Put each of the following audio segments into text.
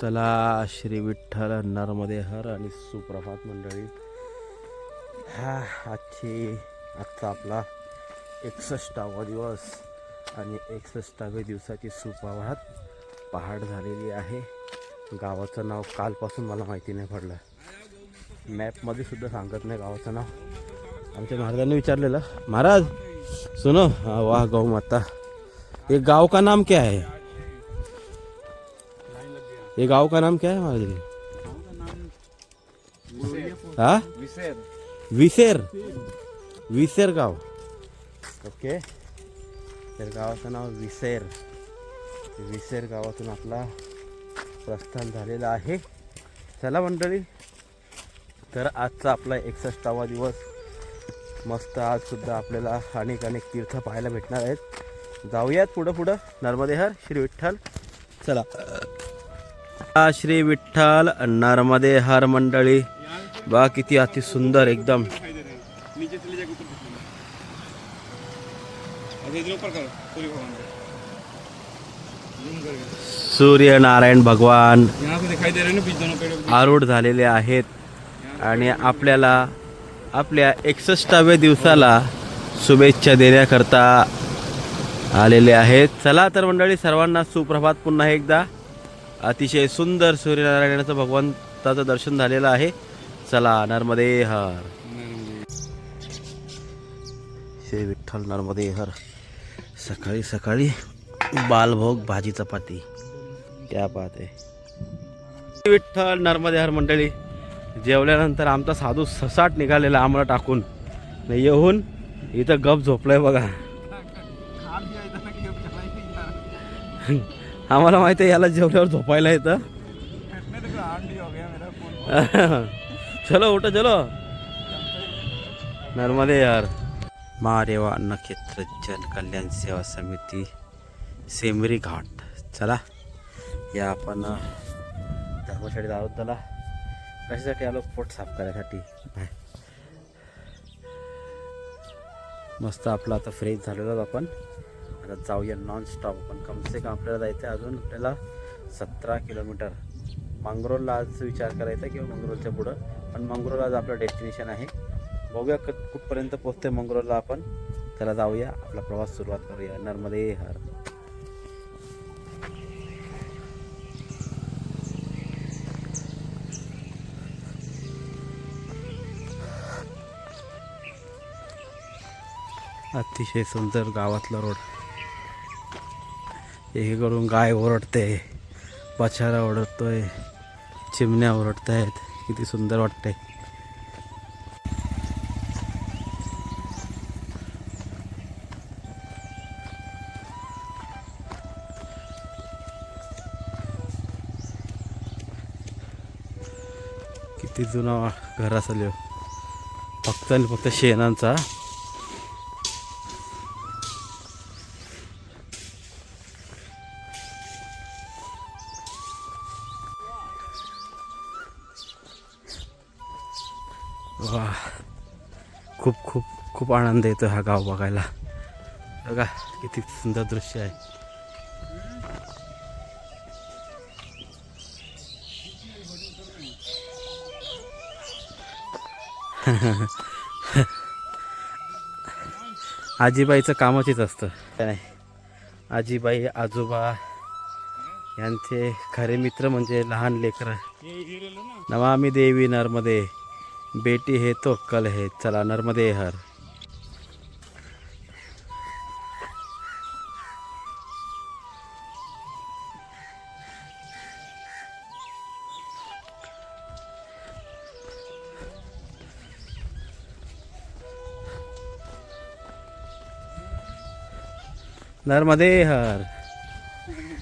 चला श्री विठ्ठल नर्मदे हर आणि सुप्रभात मंडळी. आजचा आपला 61वा दिवस आणि 61व्या दिवसाची सुप्रभात पहाट झालेली आहे. गावाचं नाव कालपासून मला माहिती नाही पडलं, मॅपमध्ये सुद्धा सांगत नाही गावाचं नाव. आमच्या महाराजांनी विचारलेलं, महाराज सुनो, वाह गौ माता, ये गांव का नाम क्या है? ये गांव का नाम क्या है महाराज जी? हाँ, विसेर. विसेर गाव. ओके, तर गावाचं नाव विसेर. विसेर गावातून आपला प्रस्थान झालेला आहे. चला मंडळी, तर आजचा आपला 61वा दिवस. मस्त आज सुद्धा आपल्याला अनेक तीर्थ पाहायला भेटणार आहेत. जाऊयात पुढं नर्मदेहर श्री विठ्ठल. चला श्री विठ्ठल नर्मदे हर मंडळी. बा किती अति सुंदर एकदम. सूर्य नारायण भगवान आरूढ झालेले आहेत आणि आपल्याला आपल्या 61व्या दिवसाला शुभेच्छा देण्याकरता आलेले आहेत. चला तर मंडळी, सर्वांना सुप्रभात. पुन्हा एकदा अतिशय सुंदर सूर्यनारायणाचं भगवंताचं दर्शन झालेलं आहे. चला नर्मदे हर. श्री विठ्ठल नर्मदे हर. सकाळी सकाळी बालभोग भाजी चपाती, क्या बात आहे. श्री विठ्ठल नर्मदे हर मंडळी. जेवल्यानंतर आमचा साधू ससाट निघालेला आम्हाला टाकून येऊन इथं गप झोपलाय बघा. आम्हाला माहिती आहे याला जेवल्यावर झोपायला येतं. चलो उठो चलो. नर्मदे यार. महादेवा नक्षत्र जन कल्याण सेवा समिती सेमरी घाट. चला या आपण धर्मशाळेत आहोत. त्याला कशासाठी आलो? पोट साफ करायसाठी. मस्त आपला आता फ्रेश झालेलो आपण. आता जाऊया नॉन स्टॉप. आपण कमसे कम आपल्याला जायचं आहे अजून आपल्याला 17 किलोमीटर. मंगरूळला आज विचार करायचा किंवा मंगरूळच्या पुढं, पण मंगरूळ आज आपलं डेस्टिनेशन आहे. बघूया कुठपर्यंत पोहोचते मंगरूळला आपण. त्याला जाऊया, आपला प्रवास सुरुवात करूया. नर्मदे हर. अतिशय सुंदर गावातला रोड. एकीकडून गाय ओरडते, बछारा ओरडतोय, चिमण्या ओरडत आहेत. किती सुंदर वाटते. किती जुना घर असेल फक्त आणि फक्त शेणांचा. वा, खूप खूप खूप आनंद येतो हा गाव बघायला. बघा किती सुंदर दृश्य आहे. आजीबाईचं कामच असतं नाही. आजीबाई आजोबा यांचे खरे मित्र म्हणजे लहान लेकरं. नमामि देवी नर्मदे, बेटी है तो कल है. चला नर्मदे हर. नर्मदे हर.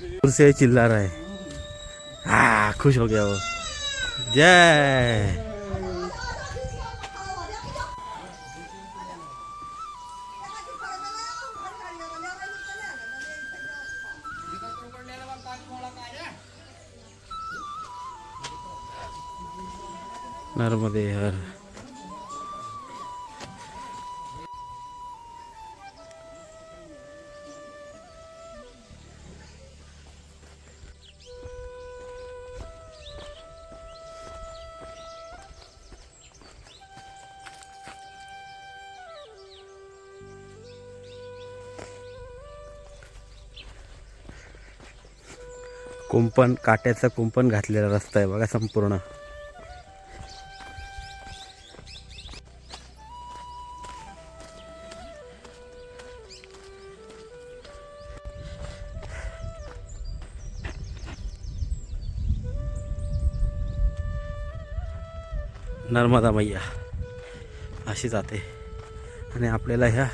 दूर से चिल्ला रहा है. हाँ, खुश हो गया वो. जय. नर्मदे हर. कुंपण, काट्याचं कुंपण घातलेला रस्ता आहे बघा संपूर्ण. नर्मदा मैया अशी जाते आणि आपल्याला ह्या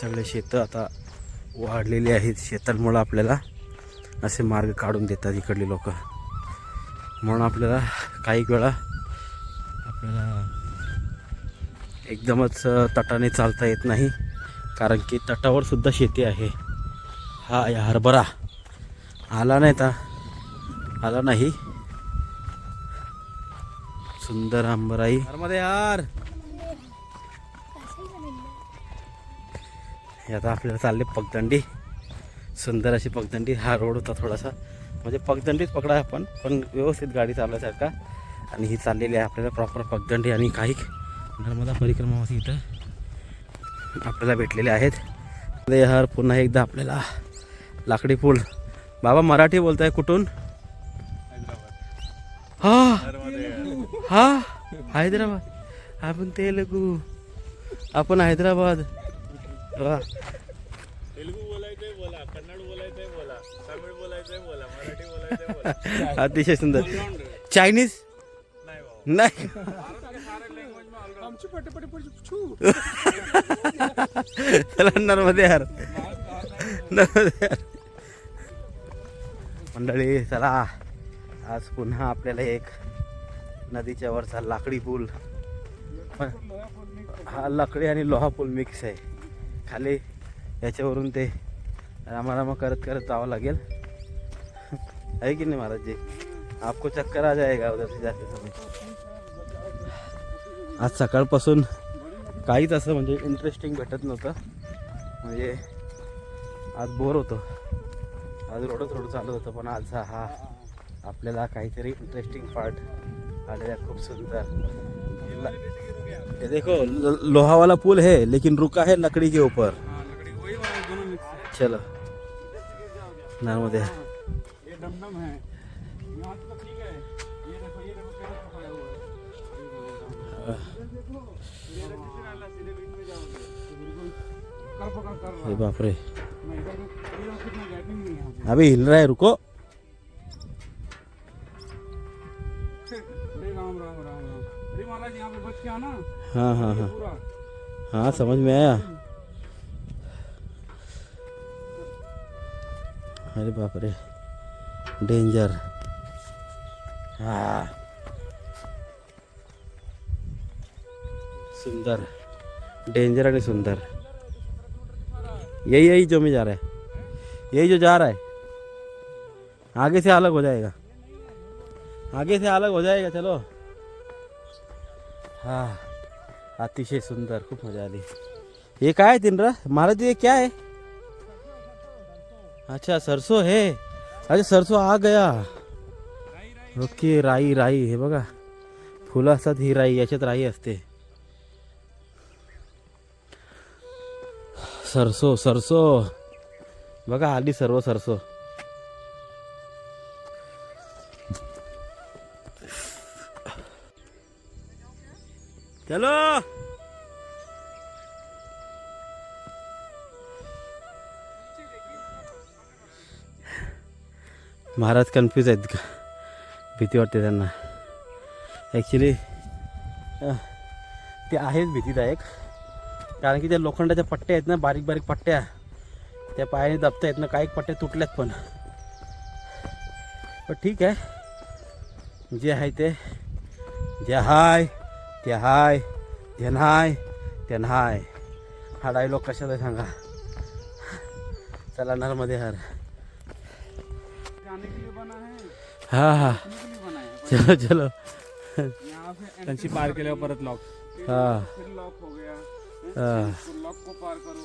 सगळे शेतं आता वाढलेली आहेत. शेतांमुळं आपल्याला असे मार्ग काढून देतात इकडले लोक. म्हणून आपल्याला काही वेळा आपल्याला एकदमच तटाने चालता येत नाही, कारण की तटावर सुद्धा शेती आहे. हा या हरभरा आला नाही तर आला नाही. सुंदर हंबराई मध्ये यार. हे आता आपल्याला चालले पगदंडी. सुंदर अशी पगदंडी. हा रोड होता थोडासा, म्हणजे पगदंडीच पकडा आपण, पण व्यवस्थित गाडी चालवण्यासारखा. आणि ही चाललेली आहे आपल्याला प्रॉपर पगदंडी. आणि काही नर्मदा परिक्रमावासी इथं आपल्याला भेटलेले आहेत. यार पुन्हा एकदा आपल्याला लाकडी पूल. बाबा मराठी बोलताय, कुठून? हा हा हैदराबाद. आपण तेलुगू, आपण हैदराबाद. वा तेलुगू बोलायचंय बोला, कन्नड बोलायचंय बोला, तमिळ बोलायचंय बोला, मराठी बोलायचंय बोला. अतिशय सुंदर. चायनीज नाही. चला नर्मदे यार, नर्मदे यार. मंडळी चला, आज पुन्हा आपल्याला एक नदीच्या वरचा लाकडी पूल. हा लाकडी आणि लोहा पूल मिक्स आहे. खाली याच्यावरून ते रामारामा करत करत जावं लागेल, आहे की नाही महाराज जी? आपको चक्कर आ जाएगा उधर से जाते समय. आज सकाळपासून काहीच असं म्हणजे इंटरेस्टिंग भेटत नव्हतं. म्हणजे आज बोर होतो. आज थोडं चालत होतं, पण आज हा आपल्याला काहीतरी इंटरेस्टिंग पार्ट आलेला. खूप सुंदर. ये देखो लोहा वाला पुल है, लेकिन रुका है लकड़ी के ऊपर. चलो नर्मदे. ये डमडम है, यहाँ तो ठीक है. ये देखो कैसे पकड़ा हुआ है. ये सीधे बीच में जाओगे कर पकड़ कर रहा है. बाप रे, नहीं इधर कितना गैपिंग नहीं है. अभी हिल रहा है, रुको. अरे राम राम राम राम. अरे महाराज यहाँ पे बच के आना. हाँ हाँ हाँ पूरा हाँ समझ में आया. अरे बाप रे, डेंजर. हाँ सुंदर, डेंजर आणि सुंदर. यही जो में जा रहा है, यही जो जा रहा है. आगे से अलग हो जाएगा, आगे से अलग हो जाएगा. चलो. हाँ अतिशय सुंदर, खूप मजा आली. ये काय तिनरा महाराज, ये क्या है? अच्छा सरसों है. अच्छा सरसों आ गया. ओके, राई राई हे बघा, फुलं असतात ही राई, याच्यात राई असते. सरसो सरसो बघा, आली सर्व सरसो. चलो. महाराज कन्फ्यूज आहेत का? भीती वाटते त्यांना. ॲक्च्युली ते आहेच भीतीदायक, कारण की त्या लोखंडाच्या पट्ट्या आहेत ना, बारीक बारीक पट्ट्या, त्या पायाने दबता येत ना. काही पट्ट्या तुटल्यात, पण ठीक आहे. जे आहे ते, जे हाय ते हाय, ते नाही ते नाही. हा डायलॉग कशाचा सांगा. चला नर्मदे हर. जाने के लिए बना है, हाँ हाँ के लिए बना है. चलो चलो. यहाँ से त्यांची पार केल्यावर परत लॉक. हाँ फिर लॉक हो गया. हाँ. तो लॉक को पार करो.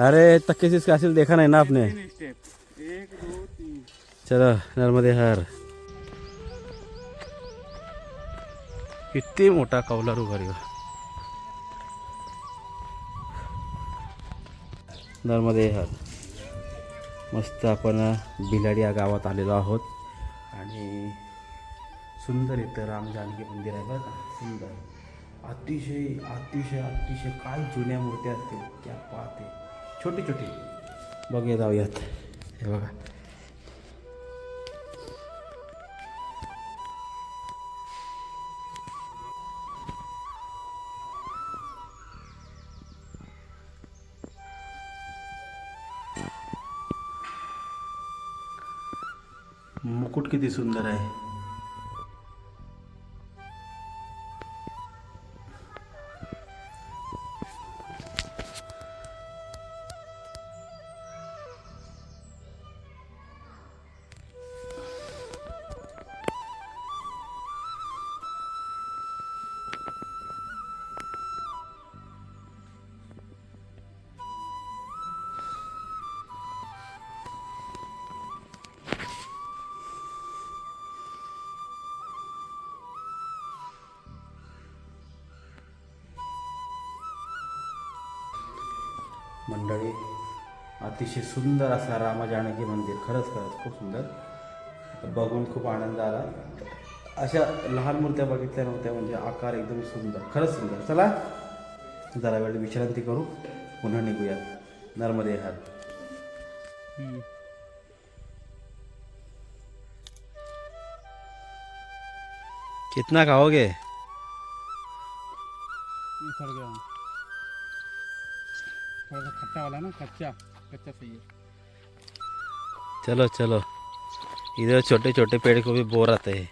अरे तक्के से इसका असल देखा नहीं ना आपने. 3 स्टेप, 1 2 3. चलो नर्मदे हर. किती मोठा कौलारू घरी. नर्मदे हर. मस्त आपण बिलाडी या गावात आलेलो आहोत. आणि सुंदर इथं राम जानकी मंदिर आहे बरं का, सुंदर, अतिशय अतिशय अतिशय काय जुन्या मूर्त्या असतील त्या पाहते, छोटी छोटी. बघूया जाऊयात. हे बघा मुकुट किती सुंदर आहे. मंडळी, अतिशय सुंदर असा राम जानकी मंदिर, खरंच खरंच खूप सुंदर. बघून खूप आनंद आला. अशा लहान मूर्त्या बघितल्या नव्हत्या, म्हणजे आकार एकदम सुंदर, खरंच सुंदर. चला जरा वेळ विश्रांती करू, पुन्हा निघूयात नर्मदे हार. कितना खाओगे? सड़ गया थोड़ा सा खट्टा वाला ना, कच्चा कच्चा सही है. चलो चलो, इधर छोटे छोटे पेड़ को भी बोर आते हैं.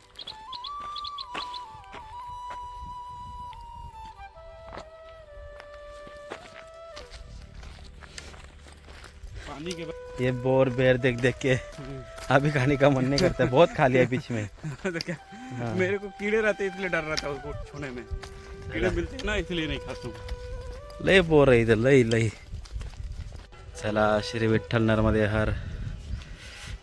पानी के ये बोर बेर देख देख के अभी खाने का मन नहीं करता, बहुत खा लिया बीच में. तो क्या, मेरे को कीड़े रहते इसलिए डर रहता है उसको छूने में. कीड़े मिलते हैं ना इसलिए नहीं खाता हूँ. लय बोर आहे इथं, लय लय. चला श्री विठ्ठल नर्मदे हर.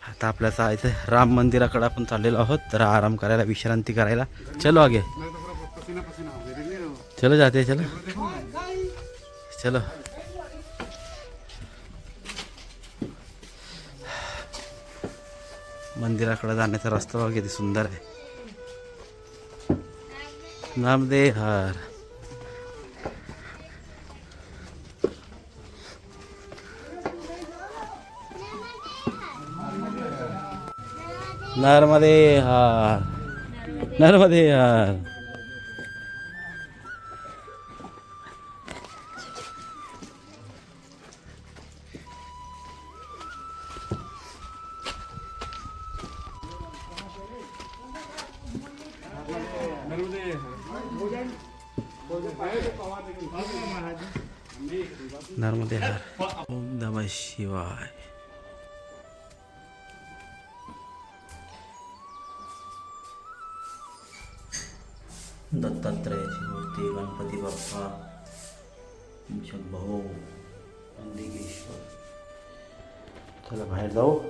आता आपल्या जायचं राम मंदिराकडे आपण चाललेलो आहोत, तर आराम करायला, विश्रांती करायला. चलो आगे, मैं तो पूरा पसीना पसीना हो गया. देख रहे हो? चलो जाते, चलो चलो. मंदिराकडे जाण्याचा रस्ता बघा किती सुंदर आहे. नर्मदे हर. नर्मदे हर, नर्मदे हर. नर्मदे हर. ओम नमः शिवाय. दत्तात्रयाची मूर्ती, गणपती बाप्पा, शंभो, अंबिकेश्वर. चला बाहेर जाऊ.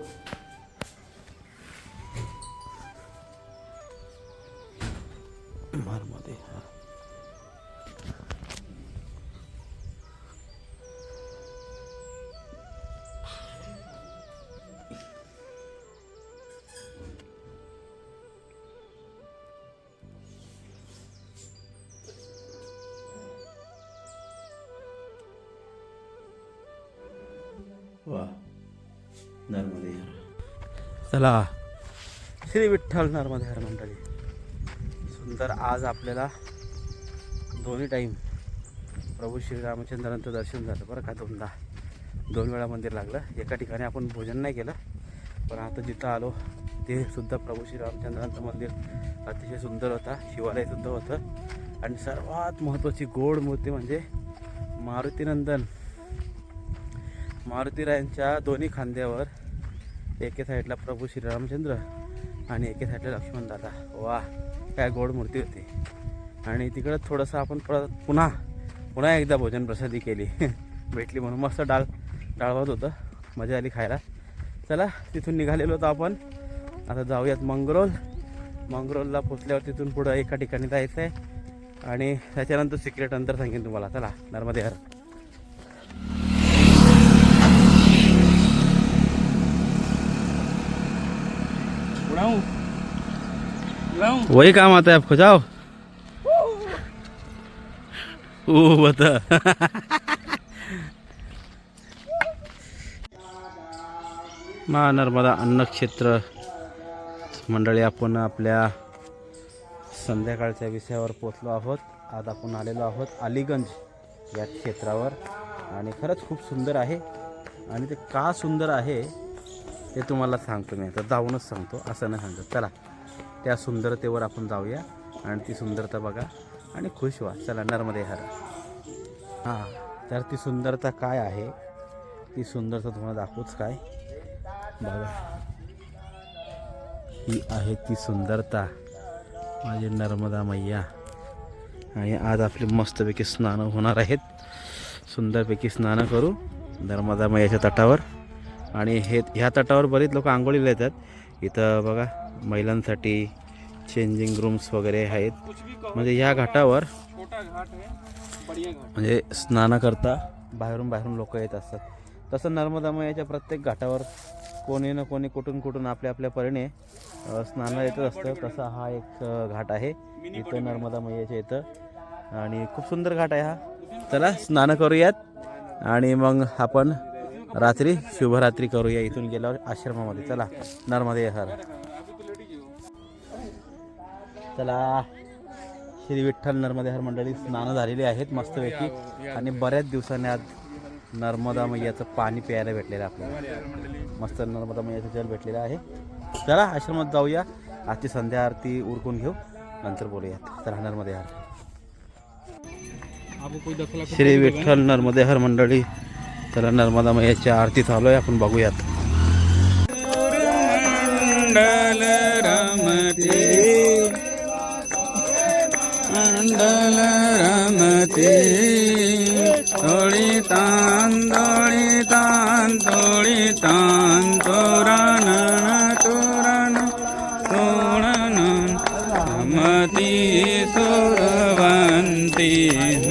नर्मदे हर. वा, नर्मदे हर. चला श्री विठ्ठल नर्मदे हर. मंडळी सुंदर. आज आपल्याला दोन्ही टाईम प्रभू श्रीरामचंद्रांचं दर्शन झालं बरं का. दोन वेळा मंदिर लागलं. एका ठिकाणी आपण भोजन नाही केलं, पण आता जिथं आलो ते सुद्धा प्रभू श्रीरामचंद्रांचं मंदिर अतिशय सुंदर होता. शिवालयसुद्धा होतं. आणि सर्वात महत्त्वाची गोड मूर्ती म्हणजे मारुतीनंदन, मारुतीरायांच्या दोन्ही खांद्यावर एके साईडला प्रभू श्रीरामचंद्र आणि एके साईडला लक्ष्मण दादा. वा, काय गोड मूर्ती होती. आणि तिकडं थोडंसं आपण पुन्हा एकदा भोजन प्रसादी केली भेटली म्हणून. मस्त डाळ भात होतं, मजा आली खायला. चला तिथून निघालेलो होतो आपण. आता जाऊयात मंगरोलला पोचल्यावर तिथून पुढं एका ठिकाणी जायचं आहे आणि त्याच्यानंतर सिक्रेट अंतर सांगेन तुम्हाला. चला नर्मदे हर. उड़ाऊं? वही काम आता है आपको, जाओ। ओ बता। मा नर्मदा अन्नक्षेत्र मंडळी, आपण आपल्या संध्याकाळच्या विषयावर पोचलो आहोत। आज आपण आलेलो आहोत अलीगंज या क्षेत्रावर आणि खरंच खूप सुंदर आहे। आणि ते का सुंदर आहे ते तुम्हाला सांगतो मी, आता जाऊनच सांगतो, असं नाही सांगतो। चला त्या सुंदरतेवर आपण जाऊया आणि ती सुंदरता बघा आणि खुश व्हा। चला नर्मदे हर। हां, तर ती सुंदरता काय आहे, ती सुंदरता तुम्हाला दाखवूच काय बघा। ही आहे ती सुंदरता, माझी नर्मदा मैया। आणि आज आपले मस्तपैकी स्नान होणार आहेत, सुंदरपैकी स्नान करू नर्मदा मैयाच्या तटावर। आणि ह्या तटावर बरीच लोक आंघोळीला येतात। इथं बघा महिलांसाठी चेंजिंग रूम्स वगैरे आहेत, म्हणजे ह्या घाटावर म्हणजे स्नानाकरता बाहेरून लोक येत असतात। तसं नर्मदा मैयाच्या प्रत्येक घाटावर कोणी ना कोणी कुठून आपल्या आपल्या परीने स्नानाला येतच असतं। तसा हा एक घाट आहे इथं नर्मदा मैयाच्या इथं, आणि खूप सुंदर घाट आहे हा। चला स्नान करूयात आणि मग आपण रात्री शुभरात्री करूया इथून गेल्यावर आश्रमामध्ये। चला नर्मदे हर। चला श्री विठ्ठल नर्मदे हर मंडळी, स्नान झालेली आहेत मस्तपैकी आणि बऱ्याच दिवसांनी आज नर्मदा मैयाचं पाणी प्यायला भेटलेलं आहे आपल्याला। मस्त नर्मदा मैयाचं जल भेटलेलं आहे। चला आश्रमात जाऊया, आजची संध्या आरती उरकून घेऊ, नंतर बोलूयात। चला नर्मदे हर। श्री विठ्ठल नर्मदे हर मंडळी, चला नर्मदा मैयाची आरती चालू आहे, आपण बघूयात। मंडल रमते मंडल रमते, तोळी तान तोरण रमती सुरवंती,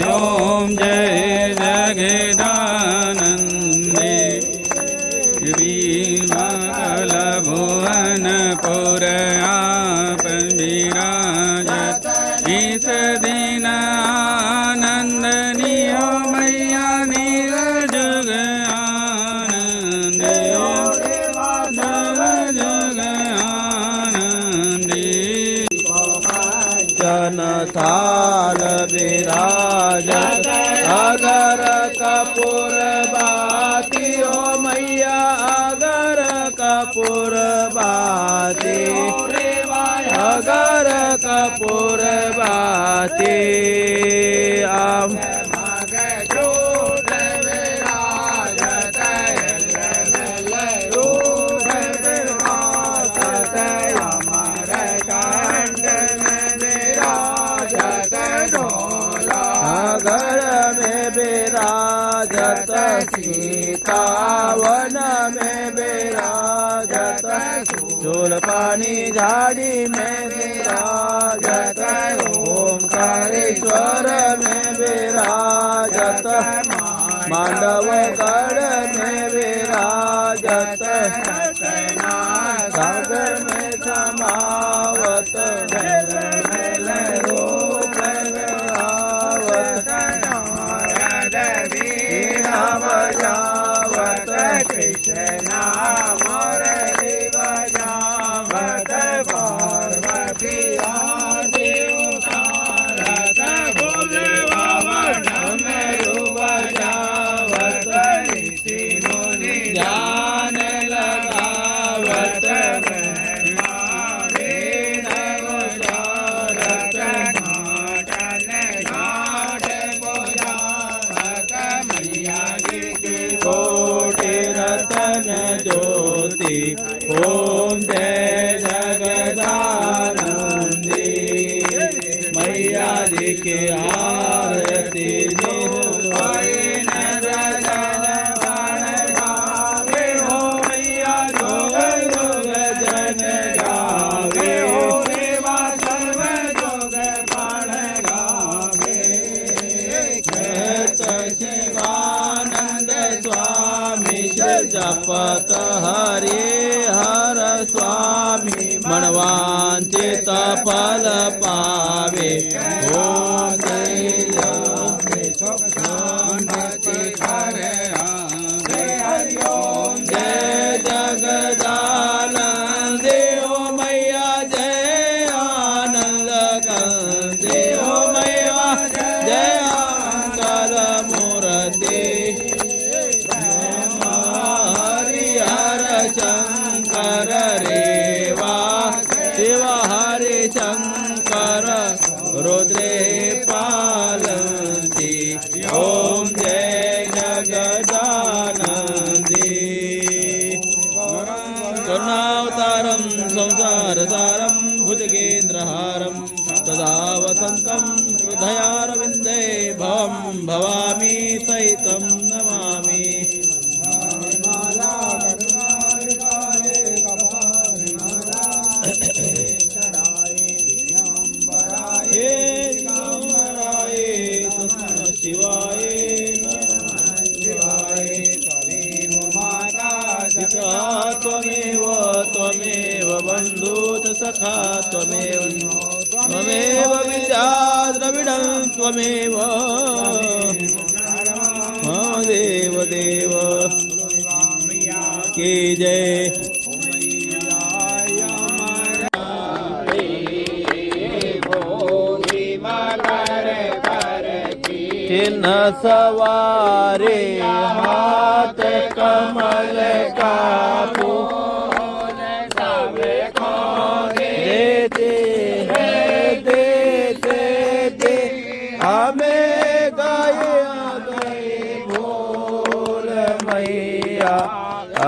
ओम जय जगदानंदे, मंगल भुवन पुर आप विराजत, इस दिन आनंदनी हो मैया नीर जुग आनंदे, जुग आनंदे। जन थाल विराजत अगर कपूर बाती हो मैया, अगर कपूर बाती, अगर कपूर बाती। आम घर में विराजत सीता, वन में विराजत चोल पानी झाड़ी में विराजत, ओंकारेश्वर में विराजत, मांडव गढ़ में विराजत, सागर में समावत, बजावत, कृष्णा मुरली बजावत, पार्वती आदि उतारत, भोलेबाबा डमरू बजावत, ऋषि मुनि ध्यान लगावत, कोटि रतन ज्योति, ओम जय जगदानंदी, मैया जी की आरती निभाई नरजन बन गावे, हो मैया जोग जोग जन गावे, हो देवा सर्व जोग बन गावे। शिवानंद स्वामी जपत हरे हर स्वामी, मनवांचित फल पावे ओम जय जगदानंद ओ मैया जय आनंद कंदे ओ मैया जय अंकर मूर्ति हरिहर शंकर रेवा शिव हरि शंकर रुद्रे पालन्ति ओम जय जगदानंदी करुणावतारं संसारसारं भुजगेन्द्रहारं सदा वसन्तं हृदयारविन्दे भवं भवामि सहितं नमामि हे दिगंबराय तस्मै शिवाय पिता त्वमेव त्वमेव बन्धुत सखा त्वमेव त्वमेव विद्या द्रविडं त्वमेव देव देव की जय चिन्ह सवारे हाथ कमल का फूल देते दे हमें गाये भोल मैया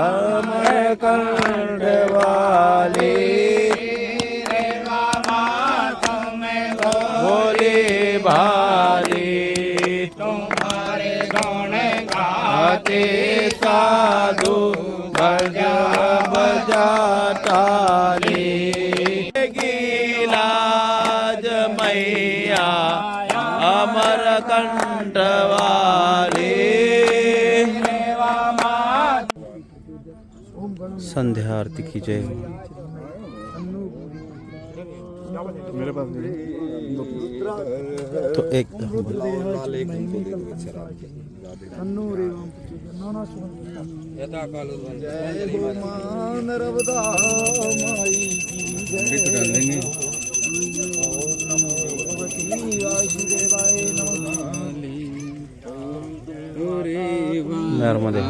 अमर कंठ वाली भोले भारी गाते साधु बजा बजा ताली गिलाज मैया अमर कंठ वाली संध्या आरती की जय मेरे पास तो एक नर्मदे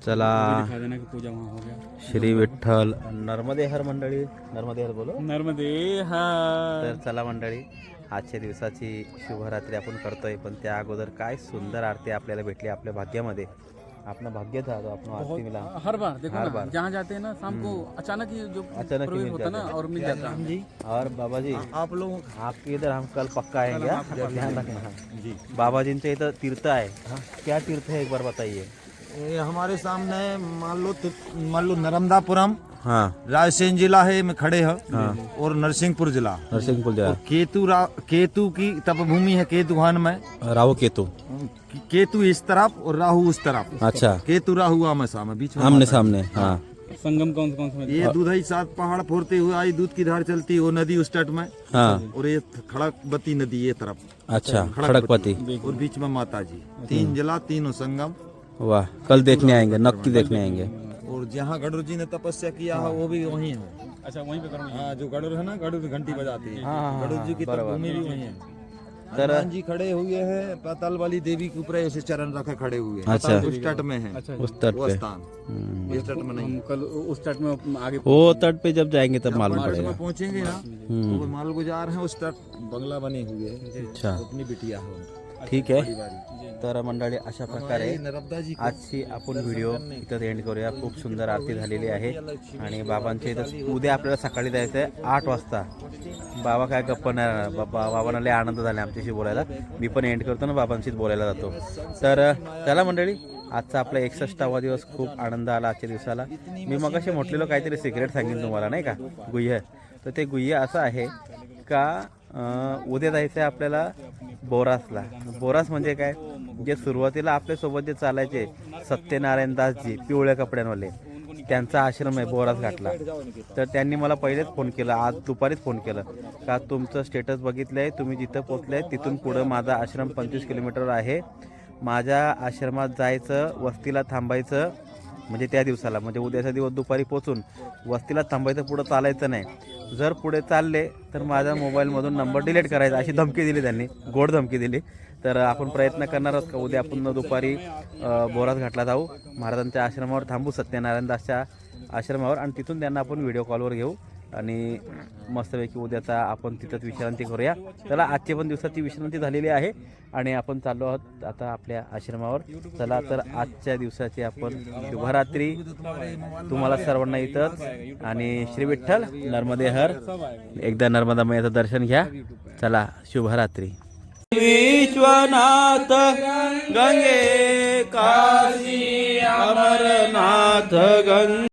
चला पूजा वहाँ हो गया श्री विठ्ठल नर्मदे हर मंडळी नर्मदे हर बोलो नर्मदे हर तर चला मंडळी आजच्या दिवसाची शुभरात्री आपण करतोय पण त्या अगोदर काय सुंदर आरती आपल्याला भेटली आपल्या भाग्यामध्ये अपना भाग्य था तो अपना आरती मिला हर बार देखो हर ना बार। जहाँ जाते हैं ना शाम को अचानक ही जो अचानक ही प्रवेश मिल होता ना जाता है। और मिल जाता है और बाबा जी आप लोग आपके इधर हम कल पक्का आएंगे कल हम हाँ? आपके पास ध्यान आएंगे। रखना जी बाबा जी इधर तीर्थ है क्या तीर्थ है एक बार बताइए ये हमारे सामने मान लो नर्मदापुरम हाँ रायसेन जिला है में खड़े हैं हाँ और नरसिंहपुर जिला नरसिंहपुर और केतु की तपभूमि है केतुखान में राहु केतु केतु इस तरफ और राहु उस तरफ अच्छा केतु राहु आमने सामने बीच में आमने माता सामने हाँ संगम कौन कौन सा जी। ये दूधई सात पहाड़ फोड़ते हुए आई दूध की धार चलती वो नदी उस तट में हाँ और ये खड़कबती नदी ये तरफ अच्छा खड़कपति और बीच में माता जी 3 जिला 3 संगम वाह कल देखने आएंगे नक्की देखने आएंगे और जहाँ गरुड़ जी ने तपस्या किया है वो भी वहीं है अच्छा वहीं पे करूँगी हाँ जो गरुड़ है ना गरुड़ घंटी बजाती है हाँ, हाँ, गरुड़ जी की बराबर। तपभूमि भी वहीं है तर- हनुमान जी खड़े हुए हैं पाताल वाली देवी के ऊपर ऐसे चरण रखे खड़े हुए हैं अच्छा। उस तट में है अच्छा उस तट वो पे स्थान इस तट में नहीं हम कल उस तट में आगे वो तट पे जब जाएंगे तब मालूम तट पड़ेगा में पहुंचेंगे ना तो वो माल गुजार है उस तट बंगला बने हुए हैं अच्छा अपनी बिटिया है उनकी। ठीक आहे परिवारी। तर मंडळी अशा प्रकारे हमारे नर्मदा जी को आजची आपण व्हिडिओ इथं एंड करूया खूप सुंदर आरती झालेली आहे आणि बाबांच्या इथं उद्या आपल्याला सकाळी जायचं आहे 8 वाजता बाबा काय गप्प नाही राहणार. बाबांना लय आनंद झाला आमच्याशी बोलायला मी पण एंड करतो ना बाबांशीच बोलायला जातो तर चला मंडळी आजचा आपला 61वा दिवस खूप आनंद आला आजच्या दिवसाला मी मगाशी म्हटलेलं काहीतरी सिक्रेट सांगेन तुम्हाला नाही का गुह्य तर ते गुह्य असं आहे का उद्या जायचं आहे आपल्याला बोरासला बोरास म्हणजे काय जे सुरुवातीला आपल्यासोबत जे चालायचे सत्यनारायण दासजी पिवळ्या कपड्यांवाले, त्यांचा आश्रम आहे बोरास घाटला. तर त्यांनी मला पहिलेच फोन केला, आज दुपारीच फोन केलं का तुमचं स्टेटस बघितलं आहे, तुम्ही जिथं पोचले आहे तिथून पुढं माझा आश्रम 25 किलोमीटर आहे. माझ्या आश्रमात जायचं, वस्तीला थांबायचं, म्हणजे त्या दिवसाला म्हणजे उद्याचा दिवस दुपारी पोचून वस्तीला थांबायचं, पुढं चालायचं नाही. जर पुढे चालले तर माझ्या मोबाईलमधून नंबर डिलीट करायचा अशी धमकी दिली त्यांनी, गोड धमकी दिली. तर आपण प्रयत्न करणार आहोत का उद्या आपण दुपारी बोरास घाटला जाऊ, महाराजांच्या आश्रमावर थांबू, सत्यनारायण दासच्या आश्रमावर, आणि तिथून त्यांना आपण व्हिडिओ कॉलवर घेऊ आणि मस्तपैकी उद्याचा आपण तिथंच विश्रांती करूया. त्याला आजची पण दिवसाची विश्रांती झालेली आहे आणि आपण चाललो आहोत आता आपल्या आश्रमावर. चला तर आजच्या दिवसाची आपण शुभरात्री तुम्हाला सर्वांना इथंच, आणि श्री विठ्ठल नर्मदे हर, एकदा नर्मदा मैयाचं दर्शन घ्या. चला शुभरात्री. विश्वनाथ गंगे काशी अमरनाथ गंगे